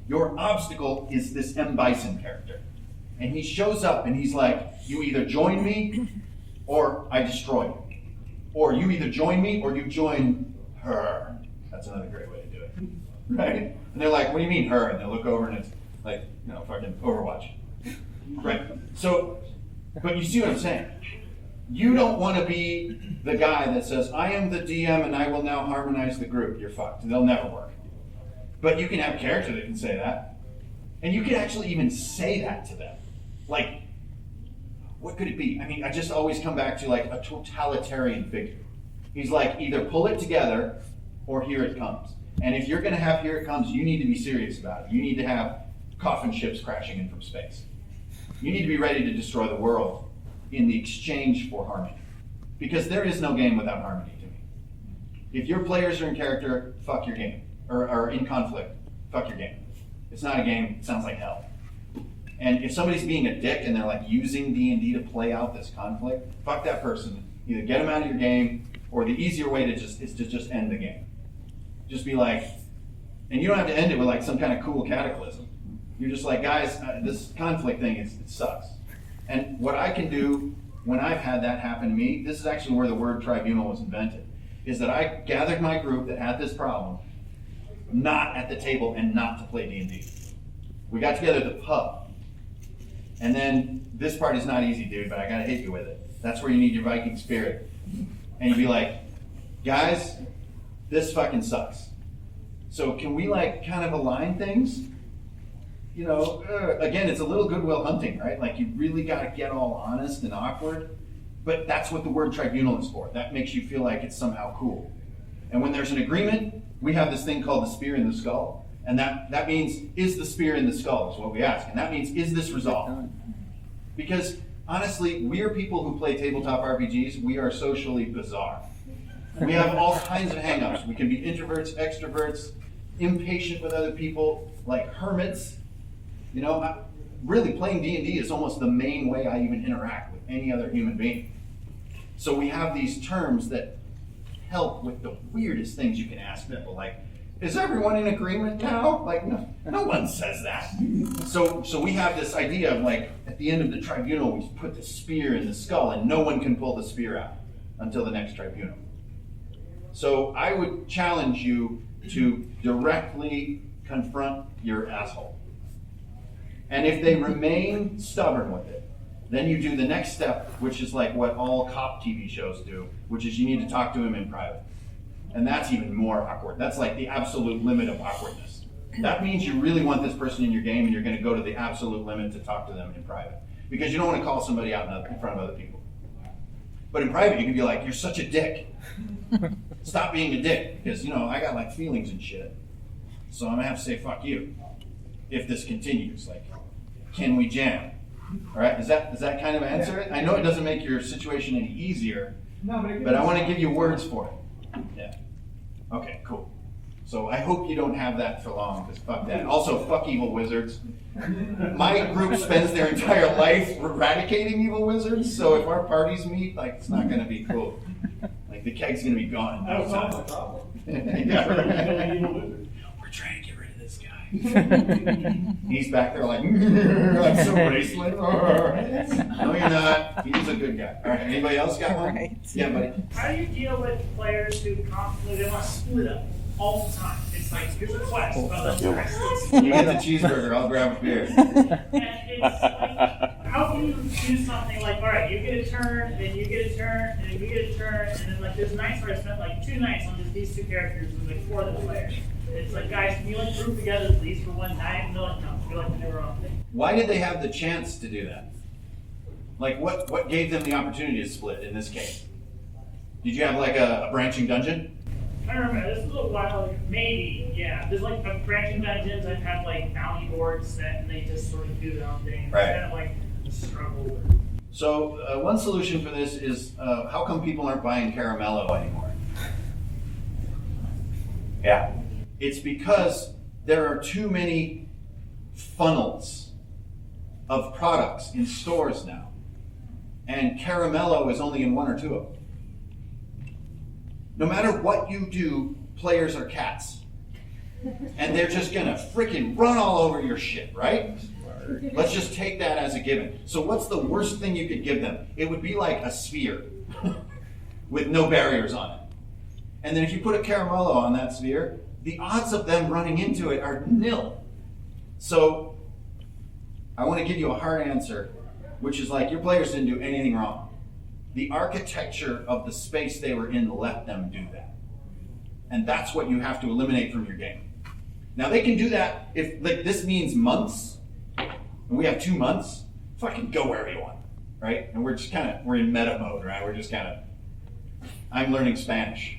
Your obstacle is this M. Bison character. And he shows up and he's like, you either join me or I destroy you. Or you either join me or you join her. That's another great way to do it, right? And they're like, what do you mean her? And they look over and it's like, you know, fucking Overwatch, right? So, but you see what I'm saying? You don't want to be the guy that says, I am the DM and I will now harmonize the group. You're fucked. They'll never work. But you can have a character that can say that. And you can actually even say that to them. Like, what could it be? I mean, I just always come back to like a totalitarian figure. He's like, either pull it together or here it comes. And if you're going to have here it comes, you need to be serious about it. You need to have coffin ships crashing in from space. You need to be ready to destroy the world in the exchange for harmony. Because there is no game without harmony to me. If your players are in character, fuck your game. Or in conflict, fuck your game. It's not a game, it sounds like hell. And if somebody's being a dick and they're like using D&D to play out this conflict, fuck that person. Either get them out of your game, or the easier way is to just end the game. Just be like, and you don't have to end it with like some kind of cool cataclysm. You're just like, guys, this conflict thing, it sucks. And what I can do when I've had that happen to me, this is actually where the word tribunal was invented, is that I gathered my group that had this problem, not at the table and not to play D&D. We got together at the pub. And then, this part is not easy, dude, but I gotta hit you with it. That's where you need your Viking spirit. And you'd be like, guys, this fucking sucks. So can we like kind of align things? You know, again, it's a little goodwill hunting, right? Like you really gotta get all honest and awkward. But that's what the word tribunal is for. That makes you feel like it's somehow cool. And when there's an agreement, we have this thing called the spear in the skull. And that means, is the spear in the skull is what we ask. And that means, is this resolved? Because honestly, we are people who play tabletop RPGs. We are socially bizarre. We have all kinds of hang-ups. We can be introverts, extroverts, impatient with other people, like hermits. You know, really playing D&D is almost the main way I even interact with any other human being. So we have these terms that help with the weirdest things you can ask people, like, is everyone in agreement now? Like, no one says that. So we have this idea of like, at the end of the tribunal, we put the spear in the skull and no one can pull the spear out until the next tribunal. So I would challenge you to directly confront your asshole. And if they remain stubborn with it, then you do the next step, which is like what all cop TV shows do, which is you need to talk to him in private. And that's even more awkward. That's like the absolute limit of awkwardness. That means you really want this person in your game and you're going to go to the absolute limit to talk to them in private. Because you don't want to call somebody out in front of other people. But in private, you can be like, you're such a dick. Stop being a dick. Because, I got like feelings and shit. So I'm going to have to say, fuck you. If this continues. Like, can we jam? All right? Does that kind of answer it? I know it doesn't make your situation any easier. No, but I want to give you words for it. Yeah. Okay, cool. So I hope you don't have that for long, because fuck that. Also, fuck evil wizards. My group spends their entire life eradicating evil wizards, so if our parties meet, like, it's not going to be cool. Like, the keg's going to be gone. That was not the problem. Yeah, right. We're trying to get rid of this guy. He's back there like, I'm so bracelet. No, you're not. He's a good guy. All right, anybody else got one? Right. Yeah, buddy. How do you deal with players who constantly they want to split up all the time? It's like, here's a quest. You get the cheeseburger, I'll grab a beer. And it's like, how can you do something like, all right, you get a turn, then you get a turn, and then you get a turn, and then like there's nights where I spent like 2 nights on just these 2 characters with like 4 other players. It's like, guys, can you like group together at least for one night? And they're like, no, we like to do our own thing. Why did they have the chance to do that? Like, what gave them the opportunity to split in this case? Did you have like a branching dungeon? I remember, this was a while ago, maybe, yeah. There's like branching dungeons, I've had like bounty boards set and they just sort of do their own thing. Right. It's kind of like a struggle. So one solution for this is, how come people aren't buying Caramello anymore? Yeah. It's because there are too many funnels of products in stores now. And Caramello is only in 1 or 2 of them. No matter what you do, players are cats. And they're just gonna freaking run all over your shit, right? Let's just take that as a given. So what's the worst thing you could give them? It would be like a sphere with no barriers on it. And then if you put a Caramello on that sphere, the odds of them running into it are nil. So I want to give you a hard answer, which is like, your players didn't do anything wrong. The architecture of the space they were in let them do that. And that's what you have to eliminate from your game. Now they can do that if like this means months, and we have 2 months, fucking go wherever you want, right? And we're in meta mode, right? We're just I'm learning Spanish.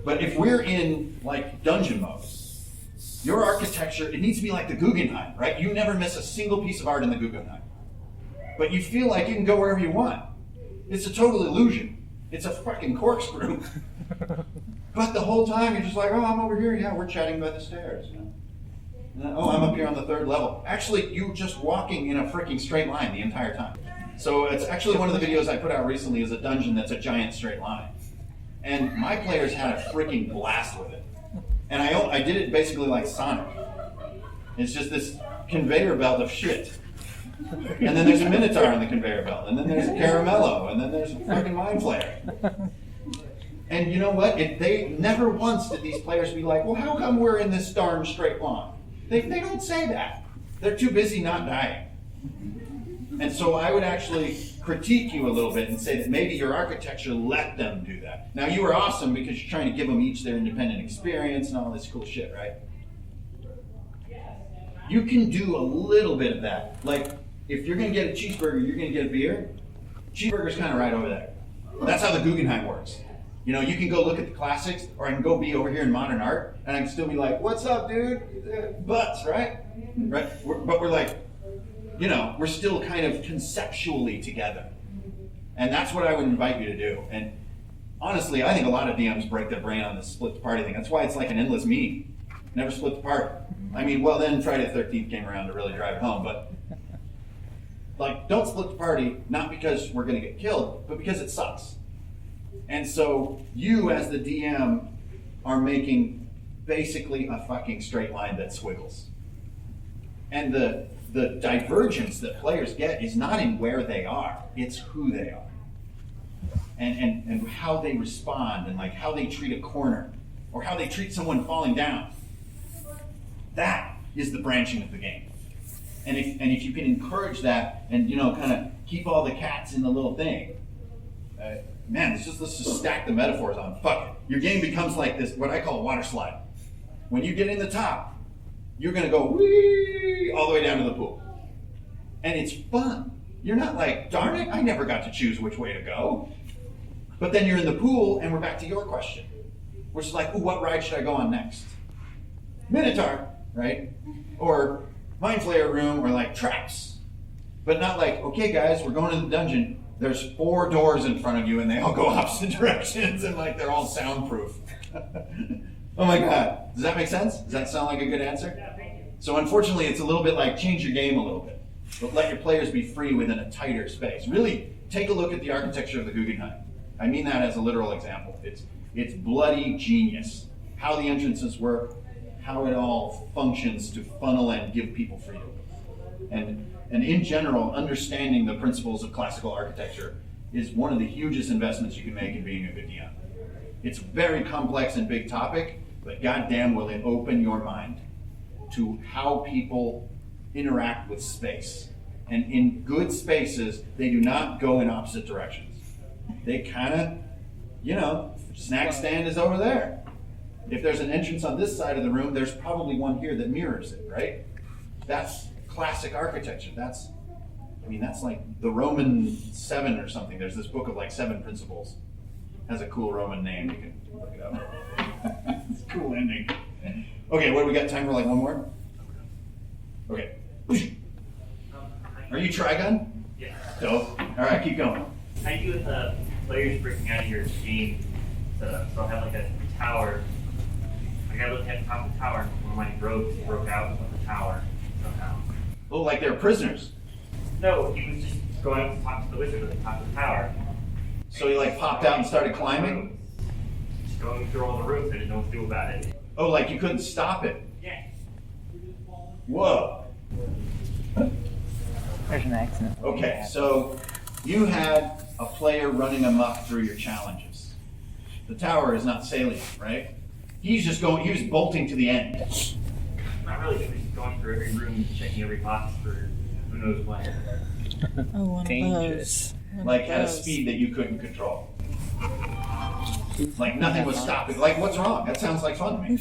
But if we're in like dungeon mode, your architecture, it needs to be like the Guggenheim, right? You never miss a single piece of art in the Guggenheim. But you feel like you can go wherever you want. It's a total illusion. It's a fucking corkscrew. But the whole time you're just like, oh, I'm over here. Yeah, we're chatting by the stairs. And then, oh, I'm up here on the 3rd level. Actually, you just walking in a freaking straight line the entire time. So it's actually one of the videos I put out recently is a dungeon that's a giant straight line. And my players had a freaking blast with it. And I did it basically like Sonic. It's just this conveyor belt of shit. And then there's a Minotaur on the conveyor belt, and then there's a Caramello, and then there's a freaking Mind Flayer. And you know what? They never once did these players be like, well, how come we're in this darn straight line? They don't say that. They're too busy not dying. And so I would actually critique you a little bit and say that maybe your architecture let them do that. Now you were awesome because you're trying to give them each their independent experience and all this cool shit, right? You can do a little bit of that. Like, if you're going to get a cheeseburger, you're going to get a beer. Cheeseburger's kind of right over there. That's how the Guggenheim works. You know, you can go look at the classics, or I can go be over here in modern art, and I can still be like, what's up, dude? Butts, right? Right? But we're like, you know, we're still kind of conceptually together. And that's what I would invite you to do. And honestly, I think a lot of DMs break their brain on this split the party thing. That's why it's like an endless meeting. Never split the party. I mean, well, then Friday the 13th came around to really drive it home, but like, don't split the party, not because we're going to get killed, but because it sucks. And so you, as the DM, are making basically a fucking straight line that squiggles. And the divergence that players get is not in where they are, it's who they are. And how they respond, and like how they treat a corner, or how they treat someone falling down. That is the branching of the game. And if you can encourage that and, you know, kind of keep all the cats in the little thing, man, let's just stack the metaphors on. Fuck it. Your game becomes like this, what I call a water slide. When you get in the top, you're gonna go whee all the way down to the pool. And it's fun. You're not like, darn it, I never got to choose which way to go. But then you're in the pool, and we're back to your question, which is like, ooh, what ride should I go on next? Minotaur, right? Or Mind Flayer room, or like traps. But not like, okay guys, we're going to the dungeon. There's 4 doors in front of you, and they all go opposite directions, and like they're all soundproof. Oh my God, does that make sense? Does that sound like a good answer? Yeah, thank you. So unfortunately, it's a little bit like change your game a little bit, but let your players be free within a tighter space. Really, take a look at the architecture of the Guggenheim. I mean that as a literal example. It's bloody genius. How the entrances work, how it all functions to funnel and give people freedom. And in general, understanding the principles of classical architecture is one of the hugest investments you can make in being a good DM. It's a very complex and big topic, but goddamn will it open your mind to how people interact with space. And in good spaces, they do not go in opposite directions. They kind of, snack stand is over there. If there's an entrance on this side of the room, there's probably one here that mirrors it, right? That's classic architecture. That's like the Roman 7 or something. There's this book of like 7 principles. Has a cool Roman name. You can look it up. It's a cool ending. Okay, what do we got? Time for like one more? Okay. Are you Trigun? Yeah. Dope. All right, keep going. How do you do with players breaking out of your game setup? So I have like a tower. I gotta look at the top of the tower, and one of my rogues broke out of the tower somehow. Oh, like they're prisoners. No, he was just going up to talk to the wizard at the top of the tower. So he like popped out and started climbing? Just going through all the rooms, I didn't know what to do about it. Oh, like you couldn't stop it? Yeah. Whoa. There's an accident. Okay, so you had a player running amok through your challenges. The tower is not salient, right? He was bolting to the end. Not really, he was going through every room, checking every box for who knows what. Oh, one Dangerous. of those. Like at a speed that you couldn't control. Like nothing was stopping. Like what's wrong? That sounds like fun to me.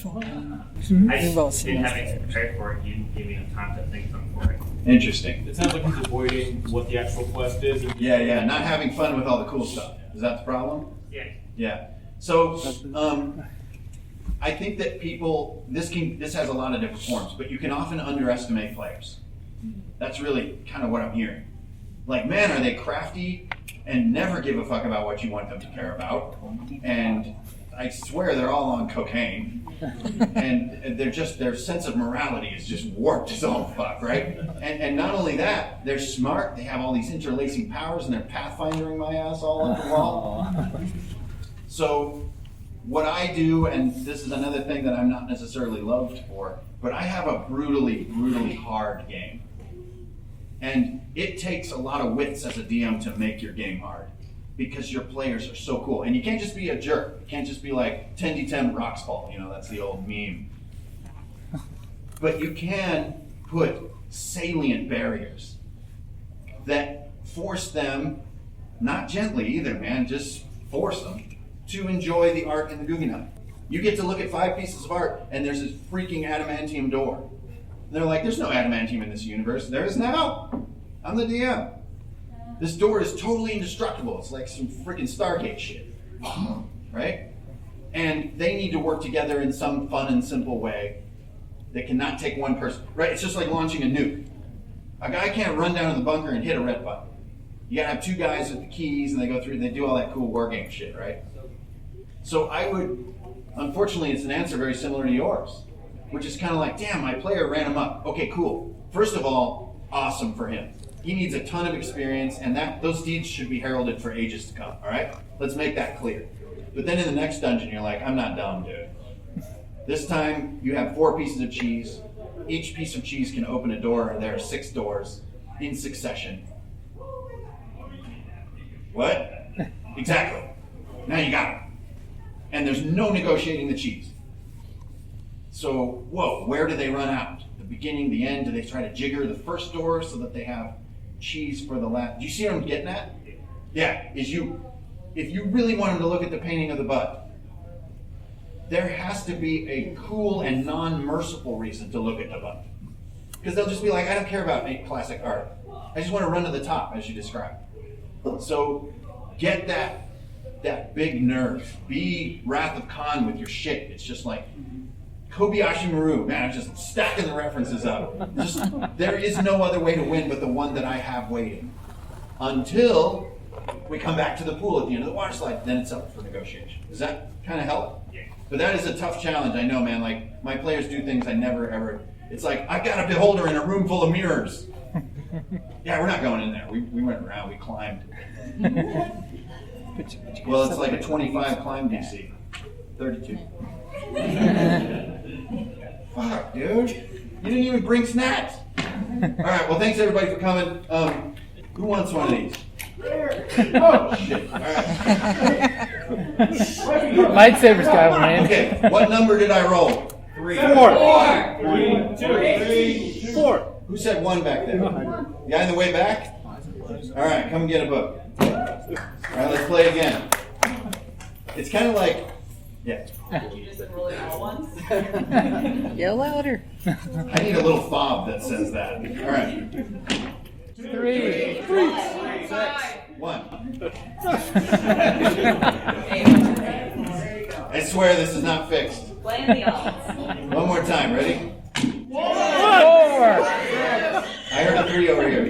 I We've all just seen didn't this. have anything prepared for it. He didn't give me enough time to think something for it. Interesting. It sounds like he's avoiding what the actual quest is. Yeah, not having fun with all the cool stuff. Is that the problem? Yeah. Yeah. So, I think that this has a lot of different forms, but you can often underestimate players. That's really kind of what I'm hearing. Like, man, are they crafty and never give a fuck about what you want them to care about. And I swear they're all on cocaine. And their sense of morality is just warped as all fuck, right? And not only that, they're smart, they have all these interlacing powers, and they're pathfindering my ass all up the wall. So what I do, and this is another thing that I'm not necessarily loved for, but I have a brutally, brutally hard game. And it takes a lot of wits as a DM to make your game hard, because your players are so cool. And you can't just be a jerk. You can't just be like 10d10 rocks fall, that's the old meme. But you can put salient barriers that force them, not gently either, man, just force them to enjoy the art in the Guggenheim. You get to look at 5 pieces of art, and there's this freaking adamantium door. And they're like, there's no adamantium in this universe. There is now. I'm the DM. This door is totally indestructible. It's like some freaking Stargate shit. Right? And they need to work together in some fun and simple way that cannot take one person. Right? It's just like launching a nuke. A guy can't run down to the bunker and hit a red button. You gotta have 2 guys with the keys, and they go through and they do all that cool war game shit, right? So unfortunately, it's an answer very similar to yours, which is kind of like, damn, my player ran him up. Okay, cool. First of all, awesome for him. He needs a ton of experience, and those deeds should be heralded for ages to come, all right? Let's make that clear. But then in the next dungeon, you're like, I'm not dumb, dude. This time, you have 4 pieces of cheese. Each piece of cheese can open a door, and there are 6 doors in succession. What? Exactly. Now you got it. And there's no negotiating the cheese. So, whoa, where do they run out? The beginning, the end? Do they try to jigger the first door so that they have cheese for the last? Do you see what I'm getting at? Yeah, is you if you really want them to look at the painting of the butt, there has to be a cool and non-merciful reason to look at the butt. Because they'll just be like, I don't care about classic art. I just want to run to the top, as you described. So get that big nerve. Be Wrath of Khan with your shit. It's just like Kobayashi Maru. Man, I'm just stacking the references up. There is no other way to win but the one that I have waiting. Until we come back to the pool at the end of the water slide, then it's up for negotiation. Does that kind of help? Yeah. But that is a tough challenge, I know, man. Like, my players do things I never ever. It's like, I've got a beholder in a room full of mirrors. Yeah, we're not going in there. We went around, we climbed. Well, it's like a 25 climb DC. 32. Fuck, dude. You didn't even bring snacks. All right, well, thanks everybody for coming. Who wants one of these? Oh, shit. All right. Lightsabers got one in. Okay, what number did I roll? 3. 4. 3, 2, 4. Who said 1 back there? The guy in the way back? All right, come and get a book. All right, let's play again. It's kind of like, yeah. Did you just enroll it all once? Yell louder. I need a little fob that says that. All right. 3. 1. I swear this is not fixed. Blame the odds. One more time, ready? 4. I heard a 3 over here.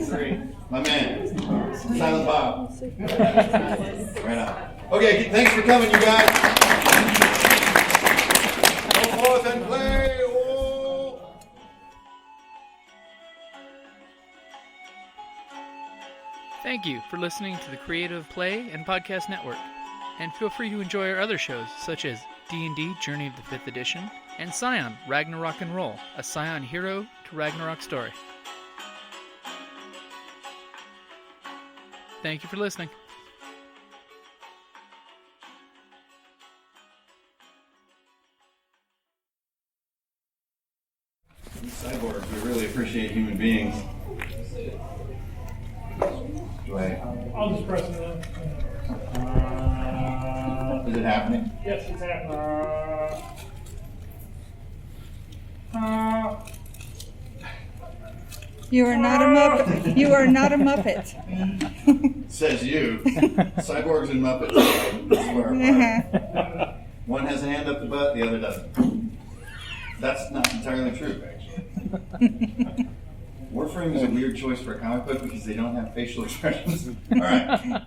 3. My man. Silent Bob. Right on. Okay, thanks for coming, you guys. Go forth and play. Whoa. Thank you for listening to the Creative Play and Podcast Network. And feel free to enjoy our other shows, such as D&D Journey of the 5th Edition and Scion Ragnarok and Roll, a Scion hero to Ragnarok story. Thank you for listening. Cyborgs, we really appreciate human beings. Do I? I'll just press it in. Is it happening? Yes, it's happening. You are not a Muppet. You are not a Muppet. Says you. Cyborgs and Muppets. That's where one has a hand up the butt, the other doesn't. That's not entirely true, actually. Warframe is a weird choice for a comic book because they don't have facial expressions. All right.